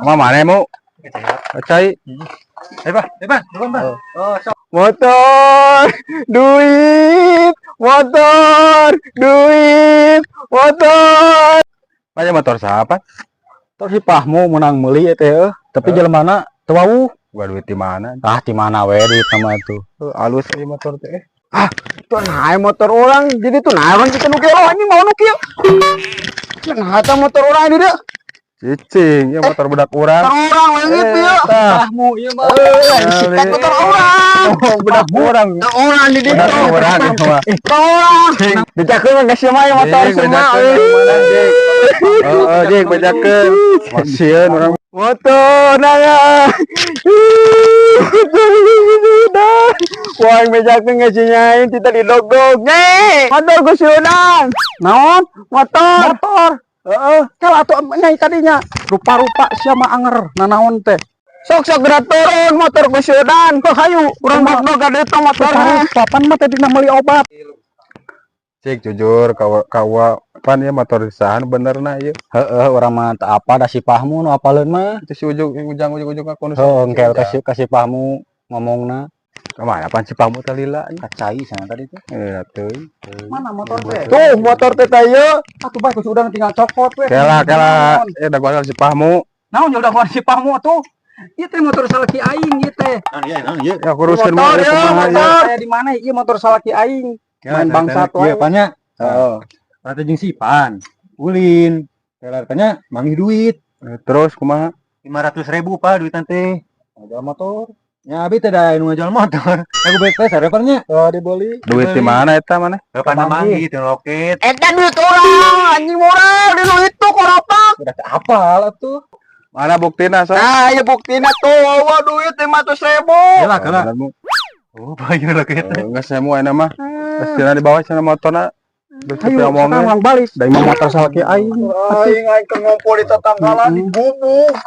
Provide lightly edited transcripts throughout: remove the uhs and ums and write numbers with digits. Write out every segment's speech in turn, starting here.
Mau mana mau? Cai. Pak. Oh, motor, duit, motor, duit, motor. Aja motor siapa? Motor si Pahmu menang meuli teh, tapi jelemana teu wau. Gua duit di mana? Ah, di mana we duit sama itu. Alus ieu motor teh. Tuh naik motor orang, jadi tuh naik orang kita nukil ini mau nukil. Nah, eta motor orang ini dia. Cicing, ya motor budak urang. Motor orang lagi ya. Pahmu ieu mah. Sikat motor orang. Oh, budak urang. Orang di ditu. Budak urang mah. Orang. Dicakeun geus mah motor semua. Oh, Jek bajakeun. Masieun urang. Motor nanga. Wah, bejakeun geus nyain kita di dog-dog. Motor gusieunan. Naon? Motor. Heeh, kalau atuh nyai tadinya rupa-rupa sia mah anger nanaon teh. Sok gerak turun motor gusieunan. Kok hayu urang dog-dog gade tong motor. Papan mah tadi meuli obat. Cik jujur kawa pan ya motor disahan benerna ieu. Heeh, urang mah teu apa da si Pahmu nu apaleun mah. Itu si ujang aku nu. Heuh, engkel kasih Pahmu ngomongna. Kemana pan si Pahmu teh lila? Kacai sana tadi tuh. Teuing. Mana motor teh? Tuh motor teh teh. Atuh bae sudah tinggal copot we. Kela. Da gua si Pahmu. Naon udah gua si Pahmu atuh. Ieu teh motor salaki aing ieu teh. Naon ieu? Ya kuruskeun motor ya di mana ieu motor salaki aing. Main bangsat wae. Apanya? Heeh. Rata jeung Sipan. Ulin. Katanya manggih duit. Terus kumaha? 500.000 Pak duitan teh. Ada motor. Ya abi teh da anu ngajual motor. Aku baik teh sarepernya. Dibeli. Duit di mana eta maneh? Kapan manggih teh loket. Eta duit orang anjing murah di duit tuh koropak. Udah apal atuh. Mana buktina sa? Nah, ya buktinya tuh bawa duit 500.000. Yalah kana. Oh, bayar loket. Enggak semua enak mah. Pastinya di bawah sana motorna. Ayo sekarang balik dari motor salaki aing. Aing ke ngumpul di tetanggalan di gubuk.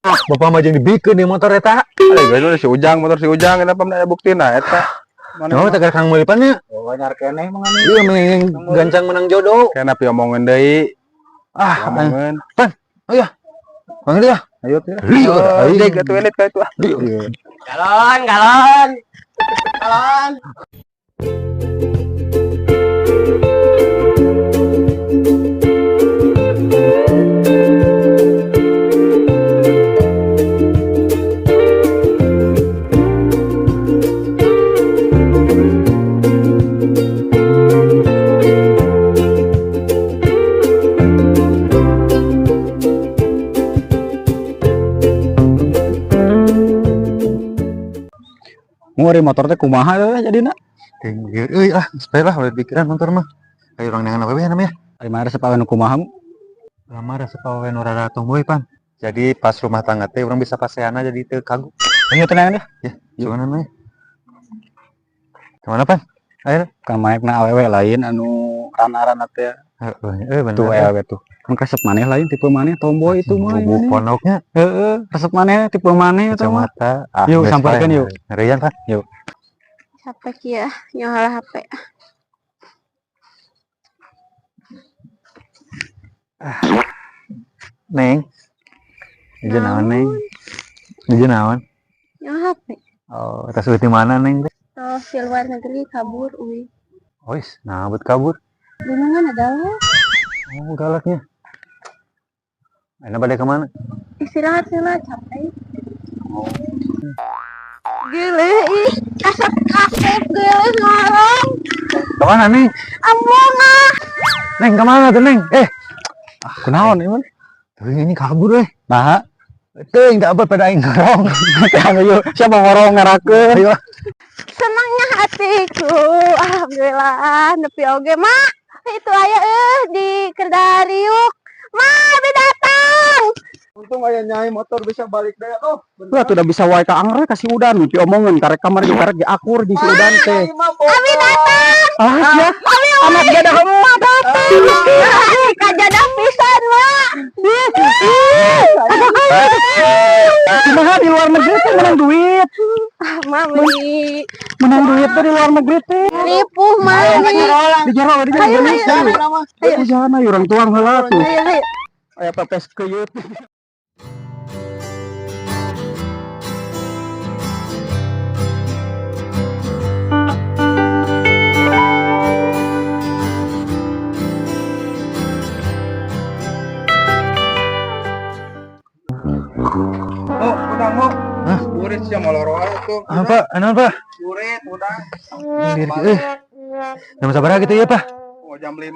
Bapak mah jeung dibikeun di motor eta. Guys, si Ujang motor si Ujang kenapa aya buktina eta? Oh, tegar Kang Melipannya. Oh, nyar keneh mah ngani. Iya, menang gancang menang jodoh. Kenapa omongin deui? Omongin. Pan. Oh ya. Panggil ya. Ayo teh. Ayo ke toilet ka itu. Galon. Ngori motor teh kumaha teh jadina? Euy supaya lah udah pikiran motor mah. Kayak orang nengan apa namanya? Ari mah resep aweun kumaha? Lama resep aweun rada tong boy pan. Jadi pas rumah tangga teh orang bisa paseana jadi teu kagum. Ayo tenang deh. Ya, gimana namanya? Kemana pan? Ayo. Kan maekna awewe lain anu rana-rana teh. Bener. Tuh awewe tuh. Kan resep maneh lain tipe maneh tomboy itu mah. Bubuk pondoknya. Heeh, resep maneh tipe maneh eta mah. Kacamata. Yuk sampeurkeun yuk. Ngerian pan. Yuk. HP kia nyohal HP Neng. Ieu naon Neng? Ieu naon? nyohal HP Oh, tas di mana Neng? oh di luar negeri kabur uy Ois, nah buat kabur. gunungan adalah Oh, galaknya. Enak pada kemana? istirahat sila capek gile ih kasep gile ngarang Kemana Neng? ambona Neng kemana tuh Neng? Kunaon ieu? Tuh ini kabur Nah, Tuh yang tak apa pada aing ngorong. ayo siapa ngorong ngarakeun? Ayo. senangnya hatiku alhamdulillah nepi oge mak itu aya di Kerdariuk mak datang Untung aya nyai motor bisa balik daya tuh. Lah tuh udah bisa wae ka angre kasih udan pi omongin karek kamar di karek akur di si udan teh. Abi datang Ah ya. Anak gada kamu datang. kajadah pisan mak Kumaha di luar negeri teh menang duit. mak beli menang duit dari luar negeri teh. Ripuh mah. Di jero Ayo, ayo. Di sana orang tuang heula tuh. Ayo, ayo. Aya pepes keuyut. Oh, udah mau. Hah? Urit sih moloroan tuh. Apa? Anon, Pak? Urit, udah. Jam sabar gitu ya, Pak? Oh, jam 5.